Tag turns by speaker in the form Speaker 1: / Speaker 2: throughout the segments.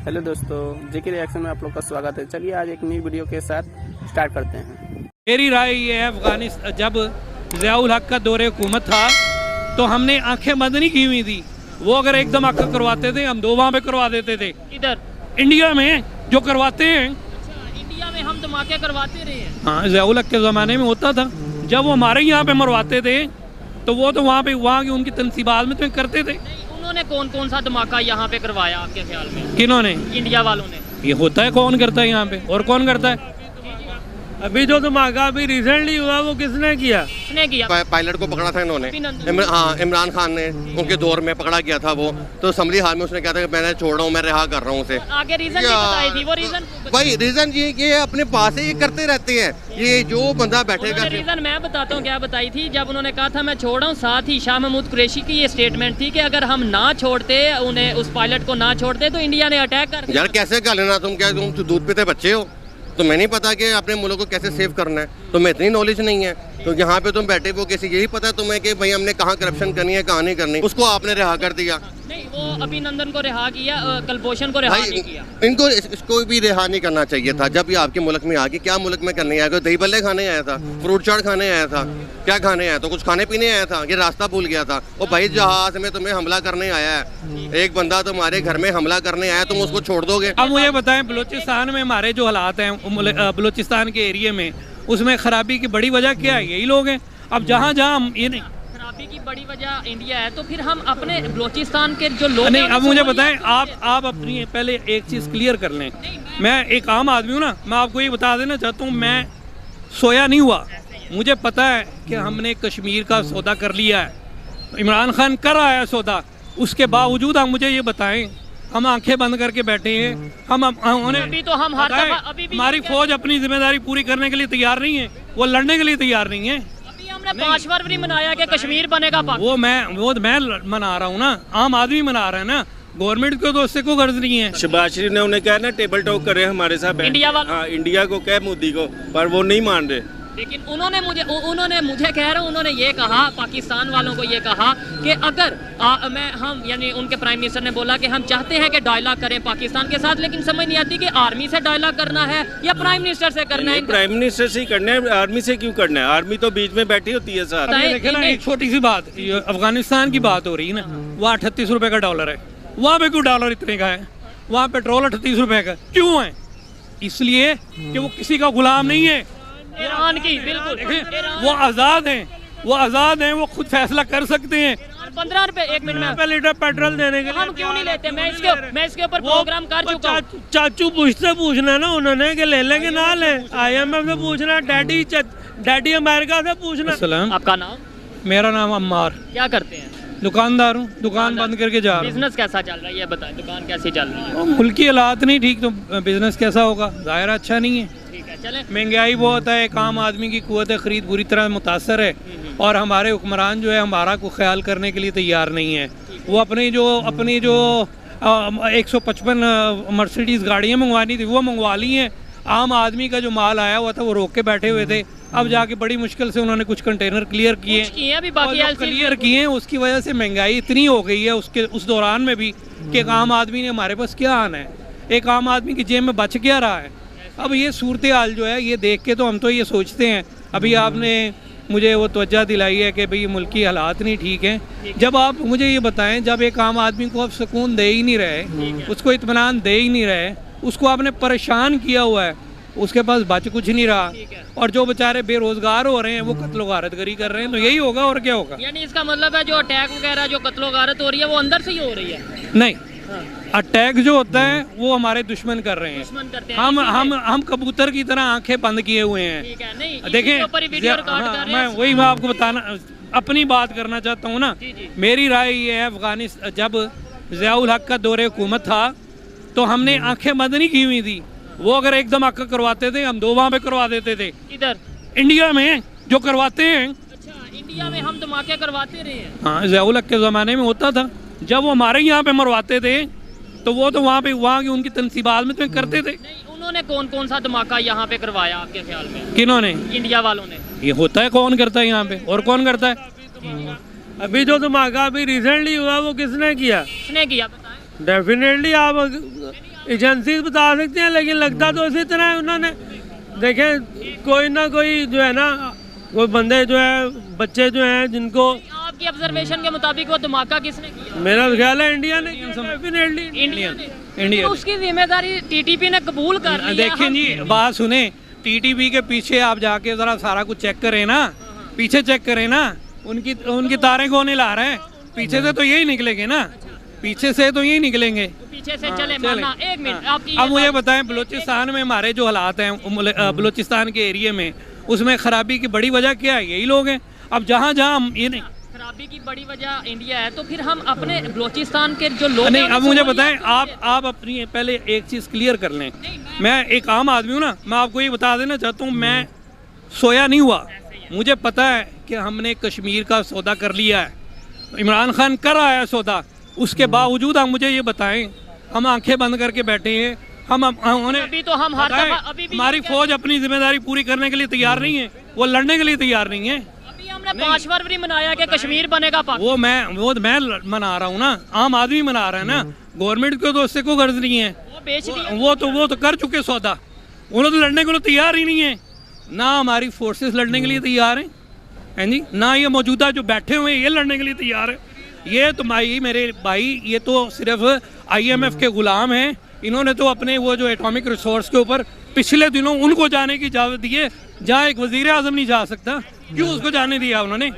Speaker 1: Hello दोस्तों, जेके reaction में आप लोग का स्वागत है। चलिए आज एक नई वीडियो के साथ स्टार्ट करते हैं।
Speaker 2: मेरी राय ये है, अफगानिस्तान जब ज़ियाउल हक का दौरे हुकूमत था तो हमने आंखें बंद नहीं की हुई थी। वो अगर एकदम आंखें करवाते थे हम दो वहाँ पे करवा देते थे।
Speaker 3: इधर
Speaker 2: इंडिया में जो करवाते हैं,
Speaker 3: अच्छा, इंडिया में हम धमाके करवाते रहे हैं।
Speaker 2: हाँ, ज़ियाउल हक के ज़माने में होता था। जब वो हमारे यहाँ पे मरवाते थे तो वो तो वहाँ की उनकी तनसीबात में तो करते थे।
Speaker 3: नहीं, उन्होंने कौन कौन सा धमाका यहाँ पे करवाया आपके ख्याल में?
Speaker 2: किन्होंने?
Speaker 3: इंडिया वालों ने।
Speaker 2: ये होता है, कौन करता है यहाँ पे और कौन करता है?
Speaker 4: अभी जो धमाका अभी रिसेंटली हुआ वो किसने किया?
Speaker 3: किसने किया?
Speaker 5: पायलट को पकड़ा था इन्होंने,
Speaker 3: अभिनंदन।
Speaker 5: हाँ, इमरान खान ने उनके दौर में पकड़ा गया था वो। तो असम्बली हाल में उसने कहा था कि मैंने छोड़ रहा हूँ, मैं रिहा कर रहा हूँ उसे।
Speaker 3: आगे रीजन भी बताई थी, वो रीजन
Speaker 5: भाई रीजन ये अपने पास है, ये करते रहते हैं। ये जो बंदा बैठेगा,
Speaker 3: रीजन मैं बताता हूँ क्या बताई थी। जब उन्होंने कहा था मैं छोड़ रहा हूँ, साथ ही शाह महमूद कुरैशी की ये स्टेटमेंट थी कि अगर हम ना छोड़ते, उन्हें उस पायलट को ना छोड़ते तो इंडिया ने अटैक कर दिया।
Speaker 5: यार कैसे कर लेना, तुम क्या तुम दूध पीते बच्चे हो? तुम्हें नहीं पता कि अपने मुल्क को कैसे सेव करना है? तुम्हें इतनी नॉलेज नहीं है। तो यहाँ पे तुम बैठे वो किसी यही पता है तुम्हें कि भाई हमने कहाँ करप्शन करनी है, कहाँ नहीं करनी, उसको आपने रिहा कर दिया।
Speaker 3: नहीं, वो अभिनंदन को रिहा किया, कलभूषण को रिहा नहीं किया।
Speaker 5: इनको इसको भी रिहा नहीं करना चाहिए था। जब ये आपके मुल्क में आ गया, क्या मुल्क में करने आया? दही बल्ले खाने आया था, फ्रूट चाट खाने आया था, क्या खाने आया था? कुछ खाने पीने आया था? ये रास्ता भूल गया था? वो भाई जहाज में तुम्हें हमला करने आया है, एक बंदा तुम्हारे घर में हमला करने आया, तुम उसको छोड़ दोगे?
Speaker 2: अब मुझे बताएं, बलूचिस्तान में हमारे जो हालात हैं, बलूचिस्तान के एरिया में, उसमें खराबी की बड़ी वजह क्या है? यही लोग हैं। अब जहाँ ये नहीं,
Speaker 3: खराबी की बड़ी वजह इंडिया है, तो फिर हम अपने बलूचिस्तान के जो लोग
Speaker 2: नहीं, अब मुझे बताएं, आप अपनी पहले एक चीज़ क्लियर कर लें। मैं एक आम आदमी हूँ ना, मैं आपको ये बता देना चाहता हूँ, मैं सोया नहीं हुआ। मुझे पता है कि हमने कश्मीर का सौदा कर लिया है, इमरान खान कर रहा है सौदा। उसके बावजूद आप मुझे ये बताएं, हम आंखें बंद करके बैठे हैं।
Speaker 3: अभी तो हम हर दफा, अभी भी
Speaker 2: हमारी फौज अपनी जिम्मेदारी पूरी करने के लिए तैयार नहीं है, वो लड़ने के लिए तैयार नहीं है।
Speaker 3: अभी हमने 5 फरवरी मनाया कि कश्मीर बनेगा पाकिस्तान।
Speaker 2: वो मैं मना रहा हूँ ना, आम आदमी मना रहा है ना, गवर्नमेंट को तो उससे कोई गर्ज नहीं है।
Speaker 4: शहबाज शरीफ ने उन्हें कहा ना टेबल टॉक करे हमारे साथ,
Speaker 3: इंडिया वालों।
Speaker 4: हाँ, इंडिया को कह मोदी को, पर वो नहीं मान रहे।
Speaker 3: लेकिन उन्होंने मुझे कह रहा हूँ, उन्होंने ये कहा, पाकिस्तान वालों को ये कहा कि अगर हम यानी उनके प्राइम मिनिस्टर ने बोला कि हम चाहते हैं कि डायलॉग करें पाकिस्तान के साथ, लेकिन समझ नहीं आती कि आर्मी से डायलॉग करना है या प्राइम मिनिस्टर से करना है।
Speaker 4: प्राइम मिनिस्टर से ही करना है, आर्मी से क्यों करना है? आर्मी तो बीच में बैठी होती है साथ।
Speaker 2: देखिए ना, एक छोटी सी बात, अफगानिस्तान की बात हो रही है ना, वहाँ 38 रुपए का डॉलर है। वहाँ पे क्यों डॉलर इतने का है? वहाँ पेट्रोल 38 रुपए का क्यों है? इसलिए कि वो किसी का गुलाम नहीं है।
Speaker 3: ईरान की, बिल्कुल,
Speaker 2: वो आज़ाद हैं, वो खुद फैसला कर सकते हैं।
Speaker 3: 15 रुपए 1 मिनट में
Speaker 4: लीटर पेट्रोल देने के लिए
Speaker 3: हम क्यों नहीं लेते? मैं इसके ऊपर प्रोग्राम कर चुका हूँ।
Speaker 4: चाचू पूछना ना उन्होंने कि ले लेंगे ना ले, IMF से पूछना, डैडी अमेरिका से पूछना।
Speaker 3: आपका नाम?
Speaker 2: मेरा नाम अम्मार।
Speaker 3: क्या करते हैं?
Speaker 2: दुकानदार हूँ, दुकान बंद करके जा रहा हूँ।
Speaker 3: बिजनेस कैसा चल रहा है ये बताएं, दुकान कैसी चल रही है?
Speaker 2: मुल्क की हालात नहीं ठीक तो बिजनेस कैसा होगा? ज़ाहिर अच्छा नहीं है।
Speaker 3: ठीक है, चलें।
Speaker 2: महंगाई बहुत है, एक आम आदमी की कुव्वत खरीद बुरी तरह मुतासर है, और हमारे हुक्मरान जो है हमारा को ख्याल करने के लिए तैयार नहीं है। वो अपनी जो 155 मर्सिडीज़ गाड़ियाँ मंगवानी थी वो मंगवा ली हैं। आम आदमी का जो माल आया हुआ था वो रोक के बैठे हुए थे। अब जाके बड़ी मुश्किल से उन्होंने कुछ कंटेनर क्लियर किए, क्लियर किए। उसकी वजह से महंगाई इतनी हो गई है उस दौरान में भी कि एक आम आदमी ने हमारे पास क्या आना है, एक आम आदमी की जेब में बच क्या रहा है। अब ये सूरत हाल जो है ये देख के तो हम तो ये सोचते हैं, अभी आपने मुझे वो तवज्जो दिलाई है कि भाई मुल्क की हालात नहीं ठीक हैं। जब आप मुझे ये बताएं, जब एक आम आदमी को आप सुकून दे ही नहीं रहे, उसको इत्मीनान दे ही नहीं रहे, उसको आपने परेशान किया हुआ है, उसके पास बच कुछ नहीं रहा, और जो बेचारे बेरोजगार हो रहे हैं वो कत्लो गारतगरी कर रहे हैं, तो यही होगा और क्या होगा?
Speaker 3: यानी इसका मतलब है जो अटैक वगैरह, जो कत्लो गारत हो रही है वो अंदर से ही हो रही है?
Speaker 2: नहीं, अटैक जो होता है वो हमारे दुश्मन कर रहे हैं। हम कबूतर की तरह आंखें बंद किए हुए हैं। देखें, मैं वही मैं आपको बताना, अपनी बात करना चाहता हूँ ना। मेरी राय ये है, अफगानिस्तान जब ज़ियाउल हक का दौरे हुकूमत था तो हमने आंखें बंद नहीं की हुई थी। वो अगर एकदम आंखें करवाते थे हम दो वहाँ पे करवा देते थे।
Speaker 3: इधर
Speaker 2: इंडिया में जो करवाते हैं,
Speaker 3: अच्छा, इंडिया में हम धमाके करवाते रहे हैं।
Speaker 2: हाँ, ज़ियाउल हक के ज़माने में होता था। जब वो हमारे यहाँ पे मरवाते थे तो वो तो वहाँ की उनकी तनसीबात में तो करते थे।
Speaker 3: नहीं, उन्होंने कौन कौन सा धमाका यहाँ पे करवाया आपके ख्याल में?
Speaker 2: किन्होंने?
Speaker 3: इंडिया वालों ने।
Speaker 2: ये होता है, कौन करता है यहाँ पे और कौन करता है?
Speaker 4: अभी जो धमाका अभी रिसेंटली हुआ वो किसने किया?
Speaker 3: किसने किया बताएं?
Speaker 4: डेफिनेटली आप एजेंसी बता सकते हैं, लेकिन लगता तो इसी तरह है। उन्होंने देखें कोई ना कोई जो है ना, कोई बंदे जो है, बच्चे जो हैं जिनको,
Speaker 3: आपकी ऑब्जर्वेशन के मुताबिक वो धमाका किसने किया?
Speaker 4: मेरा ख्याल है इंडिया ने, डेफिनेटली
Speaker 3: इंडिया ने।
Speaker 2: इंडिया
Speaker 3: तो उसकी जिम्मेदारी टीटीपी ने कबूल कर ली।
Speaker 2: देखिए जी, बात सुने, टीटीपी के पीछे आप जाके जरा सारा कुछ चेक करें ना, पीछे चेक करें ना, उनकी तारें कौन हिला रहे हैं? पीछे से तो यही निकलेंगे ना, पीछे से तो यही निकलेंगे।
Speaker 3: पीछे से चले माना। एक मिनट, आपकी
Speaker 2: अब मुझे बताएं, बलूचिस्तान में हमारे जो हालात हैं, बलूचिस्तान के एरिया में, उसमें खराबी की बड़ी वजह क्या है? यही लोग हैं। अब जहाँ जहाँ ये नहीं,
Speaker 3: खराबी की बड़ी वजह इंडिया है, तो फिर हम अपने बलूचिस्तान के जो लोग
Speaker 2: नहीं,
Speaker 3: हैं,
Speaker 2: अब
Speaker 3: उनसे
Speaker 2: मुझे
Speaker 3: बोलिए।
Speaker 2: बताएं, आप अपनी पहले एक चीज़ क्लियर कर लें। मैं एक आम आदमी हूँ ना, मैं आपको ये बता देना चाहता हूँ, मैं सोया नहीं हुआ। मुझे पता है कि हमने कश्मीर का सौदा कर लिया है, इमरान खान कर रहा है सौदा, उसके बावजूद आप मुझे ये बताएं, हम आंखें बंद करके बैठे हैं,
Speaker 3: अभी तो हम हर दफा, अभी भी
Speaker 2: हमारी फौज अपनी जिम्मेदारी पूरी करने के लिए तैयार नहीं है, वो लड़ने के लिए तैयार नहीं है।
Speaker 3: अभी हमने 5 फरवरी मनाया कि कश्मीर बनेगा पाकिस्तान।
Speaker 2: वो मैं मना रहा हूँ ना, आम आदमी मना रहा है ना, गवर्नमेंट को तो उससे कोई गर्ज नहीं है।
Speaker 3: वो बेच दिया।
Speaker 2: वो तो कर चुके सौदा, उन्होंने तो लड़ने को तैयार ही नहीं है। ना हमारी फोर्सेस लड़ने के लिए तैयार हैं जी, ना ये मौजूदा जो बैठे हुए हैं ये लड़ने के लिए तैयार है। ये तो मेरे भाई, ये तो सिर्फ IMF के गुलाम हैं। इन्होंने तो अपने वो जो एटॉमिक रिसोर्स के ऊपर पिछले दिनों उनको जाने की इजाज़त दी है, जहाँ एक वजीर आज़म नहीं जा सकता। क्यों उसको जाने दिया उन्होंने?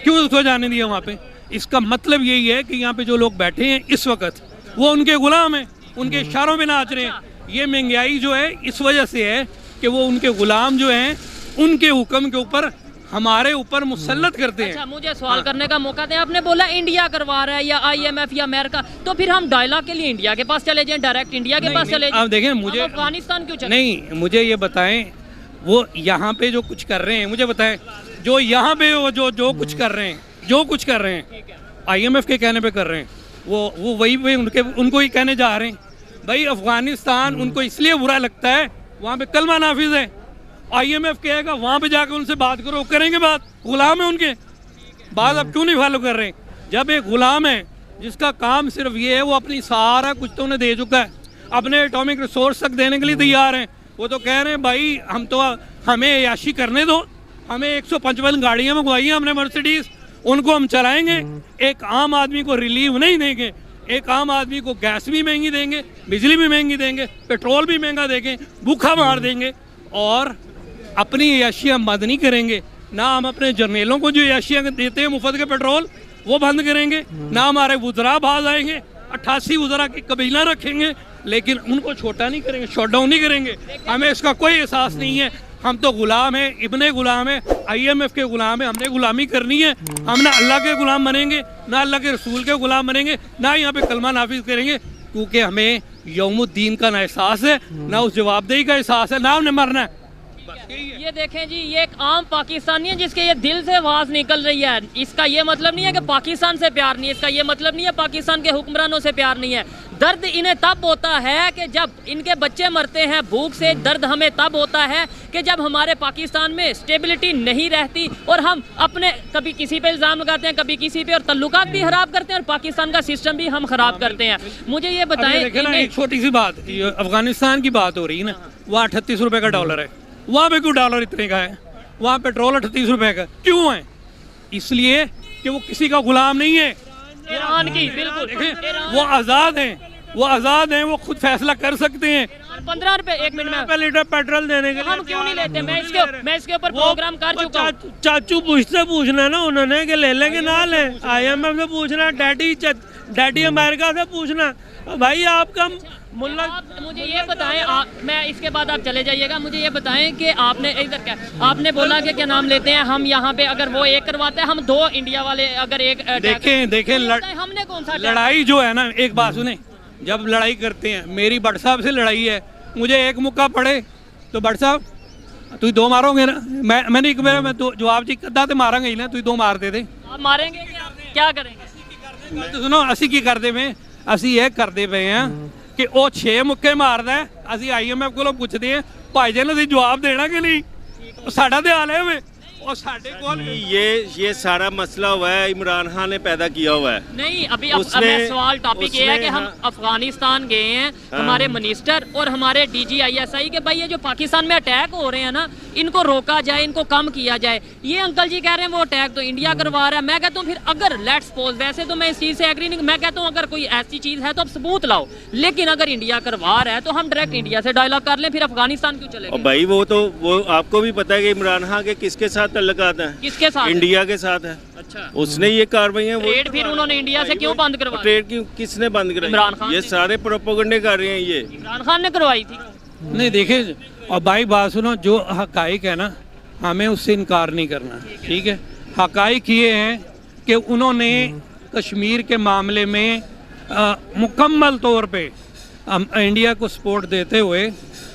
Speaker 2: क्यों उसको जाने दिया वहाँ पे? इसका मतलब यही है कि यहाँ पे जो लोग बैठे हैं इस वक्त, वो उनके गुलाम हैं, उनके इशारों में नाच रहे हैं। ये महंगाई जो है इस वजह से है कि वो उनके गुलाम जो हैं, उनके हुक्म के ऊपर हमारे ऊपर मुसल्लत करते हैं।
Speaker 3: अच्छा, मुझे सवाल करने का मौका दें। आपने बोला इंडिया करवा रहा है या IMF या अमेरिका, तो फिर हम डायलॉग के लिए इंडिया के पास चले जाएं, डायरेक्ट इंडिया के पास चले जाएं।
Speaker 2: अब देखें, मुझे
Speaker 3: अफगानिस्तान क्यों चले?
Speaker 2: नहीं, मुझे ये बताएं, वो यहाँ पे जो कुछ कर रहे हैं, मुझे बताएं, जो यहाँ पे जो कुछ कर रहे हैं, जो कुछ कर रहे हैं, IMF के कहने पे कर रहे हैं, वो वही उनको ही कहने जा रहे हैं। भाई अफगानिस्तान उनको इसलिए बुरा लगता है, वहाँ पे कलमा नाफिज है। IMF कहेगा वहाँ पे जाकर उनसे बात करो, करेंगे बात, गुलाम है उनके। बात अब क्यों नहीं फॉलो कर रहे? जब एक गुलाम है जिसका काम सिर्फ ये है, वो अपनी सारा कुछ तो उन्हें दे चुका है, अपने एटॉमिक रिसोर्स तक देने के लिए तैयार हैं। वो तो कह रहे हैं भाई हमें याशी करने दो, हमें 155 गाड़ियाँ मंगवाई हैं हमने मर्सिडीज, उनको हम चलाएंगे। एक आम आदमी को रिलीफ नहीं देंगे, एक आम आदमी को गैस भी महंगी देंगे, बिजली भी महंगी देंगे, पेट्रोल भी महंगा देंगे, भूखा मार देंगे, और अपनी याशियाँ बंद नहीं करेंगे। ना हम अपने जर्नेलों को जो याशियाँ देते हैं मुफ्त के पेट्रोल, वो बंद करेंगे। ना हमारे वज़रा बाज आएंगे, 88 वज़रा की कबीला रखेंगे, लेकिन उनको छोटा नहीं करेंगे, शॉट डाउन नहीं करेंगे। हमें इसका कोई एहसास नहीं है। हम तो गुलाम हैं, इब्ने गुलाम है, IMF के गुलाम है। हमने गुलामी करनी है। हम ना अल्लाह के गुलाम बनेंगे, ना अल्लाह के रसूल के गुलाम बनेंगे, ना यहाँ पे कलमा नाफिज करेंगे, क्योंकि हमें यौमुद्दीन का ना एहसास है, ना उस जवाबदेही का एहसास है, ना हमने मरना है।
Speaker 3: ये देखें जी, ये एक आम पाकिस्तानी है जिसके ये दिल से आवाज़ निकल रही है। इसका ये मतलब नहीं है कि पाकिस्तान से प्यार नहीं है, इसका ये मतलब नहीं है पाकिस्तान के हुक्मरानों से प्यार नहीं है। दर्द इन्हें तब होता है कि जब इनके बच्चे मरते हैं भूख से। दर्द हमें तब होता है कि जब हमारे पाकिस्तान में स्टेबिलिटी नहीं रहती और हम अपने कभी किसी पे इल्ज़ाम लगाते हैं, कभी किसी पे, और तल्लुकात भी खराब करते हैं और पाकिस्तान का सिस्टम भी हम खराब करते हैं। मुझे ये बताएं,
Speaker 2: एक छोटी सी बात, अफगानिस्तान की बात हो रही है ना, वहाँ 38 रुपये का डॉलर है। वहाँ पे क्यों डॉलर इतने का है? वहाँ पेट्रोल 38 रुपये का क्यों है? इसलिए कि वो किसी का गुलाम नहीं है।
Speaker 3: ईरान की, बिल्कुल,
Speaker 2: वो आज़ाद हैं, वो आज़ाद हैं, वो खुद फैसला कर सकते हैं।
Speaker 3: 15 रुपए 1 मिनट में
Speaker 4: लीटर पेट्रोल देने के लिए
Speaker 3: हम क्यों नहीं लेते? मैं इसके ऊपर प्रोग्राम कर चुका हूँ।
Speaker 4: चाचू पूछना है ना उन्होंने कि ले लेंगे ना ले, IMF से पूछना, डैडी अमेरिका से पूछना। भाई आपका मुल्ला,
Speaker 3: मुझे ये बताएं, मैं इसके बाद आप चले जाइएगा, मुझे ये बताएं कि आपने इधर क्या, आपने बोला कि क्या नाम लेते हैं हम यहाँ पे, अगर वो एक करवाते हैं, हम 2 इंडिया वाले अगर एक
Speaker 2: देखें
Speaker 3: हमने कौन सा
Speaker 2: लड़ाई जो है ना, एक बात सुने, जब लड़ाई करते हैं, मेरी भट्ट साहब से लड़ाई है, मुझे एक मुक्का पड़े तो भट्ट साहब तुम 2 मारोगे ना, मैंने एक मेरा मैं जवाब जी कदा तो मारांगे ही ना, तुम 2 मार दे
Speaker 3: आप मारेंगे, क्या करेंगे?
Speaker 2: मैं तो सुनो, असी की करते पे, असी ये करते पे हैं कि वो 6 मुक्के मारदा है, असी IMF को पूछते हैं भाई जी ने जवाब देना कि नहीं, साडा तो हाल है। और साढ़े कौन
Speaker 6: ये सारा मसला हुआ है इमरान खान ने पैदा किया हुआ है।
Speaker 3: नहीं अभी
Speaker 6: उसने-
Speaker 3: सवाल टॉपिक ये है कि हम
Speaker 6: उसने-
Speaker 3: अफगानिस्तान गए हैं, हमारे मिनिस्टर और हमारे DGISI के भाई ये जो पाकिस्तान में अटैक हो रहे हैं ना, इनको रोका जाए, इनको कम किया जाए। ये अंकल जी कह रहे हैं वो अटैक तो इंडिया करवा रहा है। मैं कहता हूँ फिर अगर लेट्स सपोज, वैसे तो मैं इस चीज से एग्री नहीं, मैं कहता हूँ अगर कोई ऐसी चीज है तो आप सबूत लाओ, लेकिन अगर इंडिया करवा रहा है तो हम डायरेक्ट इंडिया से डायलॉग कर लें, फिर अफगानिस्तान क्यों चले
Speaker 6: और भाई वो आपको भी पता है कि इमरान खान के किसके साथ तल्लुकात हैं?
Speaker 3: किसके साथ?
Speaker 6: इंडिया के साथ है।
Speaker 3: अच्छा,
Speaker 6: उसने ये कार्रवाई
Speaker 3: ट्रेड फिर उन्होंने इंडिया से क्यों बंद करवाई?
Speaker 6: ट्रेड क्यों किसने बंद
Speaker 3: इमरान
Speaker 6: कराई?
Speaker 3: खान
Speaker 6: ये
Speaker 3: ने।
Speaker 6: सारे प्रोपेगेंडे कर रहे हैं ये।
Speaker 3: इमरान खान ने करवाई थी।
Speaker 2: नहीं देखिए, और भाई बात सुनो, जो हकाइक है ना हमें उससे इनकार नहीं करना, ठीक है। हकाइक ये हैं कि उन्होंने कश्मीर के मामले में मुकम्मल तौर पे इंडिया को सपोर्ट देते हुए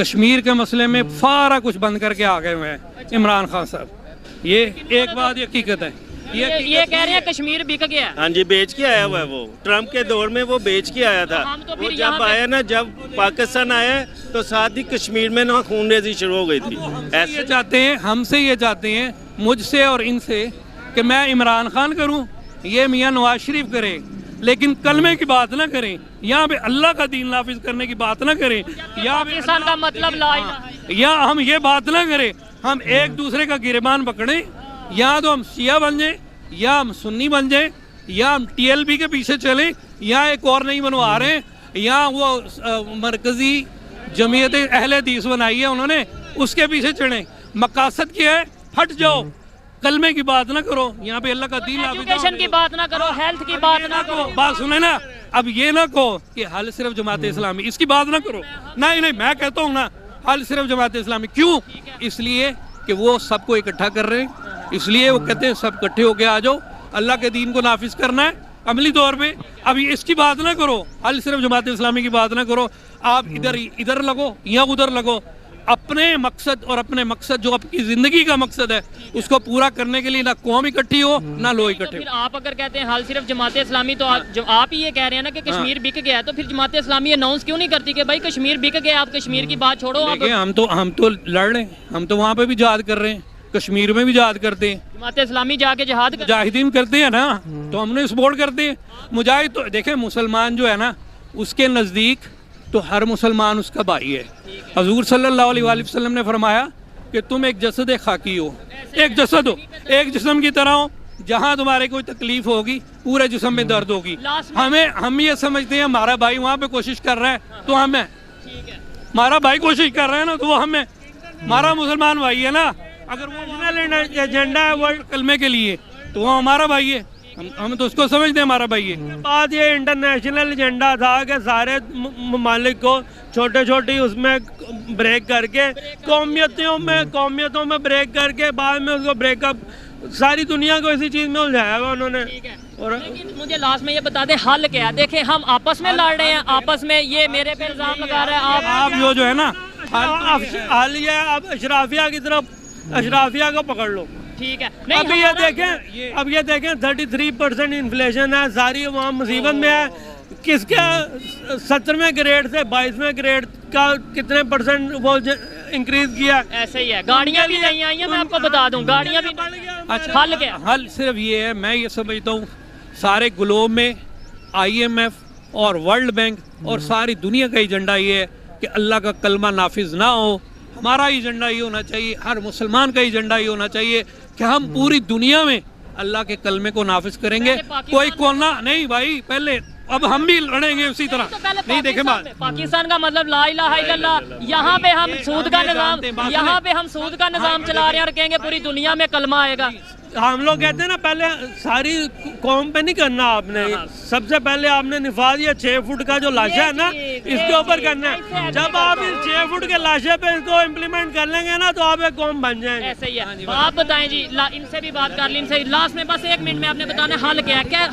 Speaker 2: कश्मीर के मसले में सारा कुछ बंद करके आ गए हुए हैं इमरान खान साहब। ये एक बात ये हकीकत है।
Speaker 3: ये कह रहे हैं कश्मीर बिक गया।
Speaker 6: हाँ जी, बेच के आया हुआ है वो। ट्रम्प के दौर में वो बेच के आया था।
Speaker 3: हम तो फिर
Speaker 6: वो
Speaker 3: यहाँ
Speaker 6: जब
Speaker 3: पे-
Speaker 6: आया ना, जब पाकिस्तान आया तो साथ ही कश्मीर में ना खूनरेजी शुरू हो गई थी।
Speaker 2: ये
Speaker 6: ऐसे
Speaker 2: चाहते हैं, हमसे ये चाहते हैं, मुझसे और इनसे, कि मैं इमरान खान करूं, ये मियां नवाज शरीफ करे, लेकिन कलमे की बात ना करें, यहाँ पे अल्लाह का दीन नाफिज करने की बात ना करें, यहाँ पे
Speaker 3: पाकिस्तान का मतलब ला इलाहा इल्लल्लाह।
Speaker 2: या हम ये बात ना करें, हम एक दूसरे का गिरबान पकड़ें, या तो हम शिया बन जाए, या हम सुन्नी बन जाए, या हम TLP के पीछे चलें, या एक और नहीं बनवा रहे हैं, या वो मरकजी जमीयत अहले हदीस बनाई है उन्होंने, उसके पीछे चढ़ें। मकासद क्या है? हट जाओ, कलमे की बात ना करो, यहाँ पे अल्लाह का दीन
Speaker 3: एजुकेशन की बात ना करो, हेल्थ की बात ना करो।
Speaker 2: बात सुने ना, अब ये ना कहो कि हल सिर्फ जमात इस्लामी, इसकी बात ना करो। नहीं, मैं कहता हूँ ना, हल सिर्फ जमात इस्लामी। क्यों? इसलिए कि वो सबको इकट्ठा कर रहे हैं, इसलिए वो कहते हैं सब इकट्ठे होके आ जाओ, अल्लाह के दीन को नाफिज करना है अमली तौर पे। अब इसकी बात ना करो, हल सिर्फ जमात इस्लामी की बात ना करो, आप इधर लगो या उधर लगो। अपने मकसद और अपने मकसद जो आपकी जिंदगी का मकसद है, उसको पूरा करने के लिए ना कौम इकट्ठी हो ना लोग
Speaker 3: तो
Speaker 2: इकट्ठे
Speaker 3: फिर
Speaker 2: हो।
Speaker 3: आप अगर कहते हैं हाल सिर्फ जमात इस्लामी, तो आप ही ये कह रहे हैं ना कि कश्मीर बिक गया है, तो फिर जमात इस्लामी अनाउंस क्यों नहीं करती कि भाई कश्मीर बिक गया, आप कश्मीर की बात छोड़ो। आप
Speaker 2: देखिए, हम तो लड़ रहे हैं, हम तो वहाँ पे भी जिहाद कर रहे हैं, कश्मीर में भी जिहाद करते हैं,
Speaker 3: जमात इस्लामी जाके जिहाद कर।
Speaker 2: मुजाहिदीन करते हैं ना, तो हमने सपोर्ट करते हैं। मुजाहिद तो देखें, मुसलमान जो है ना, उसके नज़दीक तो हर मुसलमान उसका भाई है। हजूर सल्लल्लाहु अलैहि वसल्लम ने फरमाया कि तुम एक जसद खाकी हो, एक जसद हो, एक जिस्म की तरह हो, जहाँ तुम्हारे कोई तकलीफ होगी पूरे जिस्म में दर्द होगी। हम ये समझते हैं हमारा भाई वहाँ पे कोशिश कर रहा है तो हम है, हमारा भाई कोशिश कर रहा है ना तो वो हम है, हमारा मुसलमान भाई है ना। अगर वो एजेंडा है वर्ल्ड कलमे के लिए तो वो हमारा भाई है, हम तो उसको समझते हैं हमारा भाई है।
Speaker 4: बात ये इंटरनेशनल एजेंडा था कि सारे ममालिक को छोटे छोटी उसमें ब्रेक करके कौमियतों में ब्रेक करके बाद में उसको ब्रेकअप, सारी दुनिया को इसी चीज़ में उलझाया हुआ उन्होंने। और
Speaker 3: लेकिन मुझे लास्ट में ये बता दे हल क्या है? देखें हम आपस में लड़ रहे हैं, आपस में ये मेरे पे इल्जाम लगा रहा है
Speaker 2: आप जो है ना,
Speaker 4: हाल ये अब अशराफिया की तरफ, अशराफिया को पकड़ लो।
Speaker 3: ठीक है।
Speaker 4: अब ये देखें 33% इन्फ्लेशन है, सारी वहाँ मुसीबत में है। किसके 17वें ग्रेड से 22वें ग्रेड का कितने परसेंट वो इंक्रीज किया?
Speaker 3: ऐसे ही है, गाड़ियाँ भी नहीं आई हैं, मैं आपको बता दूं, गाड़ियाँ भी।
Speaker 2: अच्छा,
Speaker 3: हल क्या?
Speaker 2: हल सिर्फ ये है, मैं ये समझता हूँ सारे ग्लोब में IMF और वर्ल्ड बैंक और सारी दुनिया का एजेंडा ये है कि अल्लाह का कलमा नाफिज ना हो। हमारा एजेंडा ये होना चाहिए, हर मुसलमान का एजेंडा ये होना चाहिए कि हम पूरी दुनिया में अल्लाह के कलमे को नाफिज करेंगे। कोई कोना नहीं भाई, पहले अब हम भी लड़ेंगे उसी तरह।
Speaker 3: तो पहले
Speaker 2: नहीं देखे बात,
Speaker 3: पाकिस्तान का मतलब ला इलाहा इल्लल्लाह, यहाँ पे हम सूद का निजाम, यहाँ पे हम सूद का निजाम चला रहे हैं और कहेंगे पूरी दुनिया में कलमा आएगा।
Speaker 4: हम लोग कहते हैं ना, पहले सारी कौम पे नहीं करना आपने, सबसे पहले आपने निफाज या 6 फुट का जो लाशा है ना, इसके ऊपर करना है। जब आप इस 6 फुट के लाशे पे इसको इम्प्लीमेंट कर लेंगे ना, तो आप एक कौम बन जाएंगे।
Speaker 3: ऐसे ही है। आप बताएं जी, इनसे भी बात कर ली, इनसे लास्ट में बस 1 मिनट में आपने बताना हल क्या है? क्या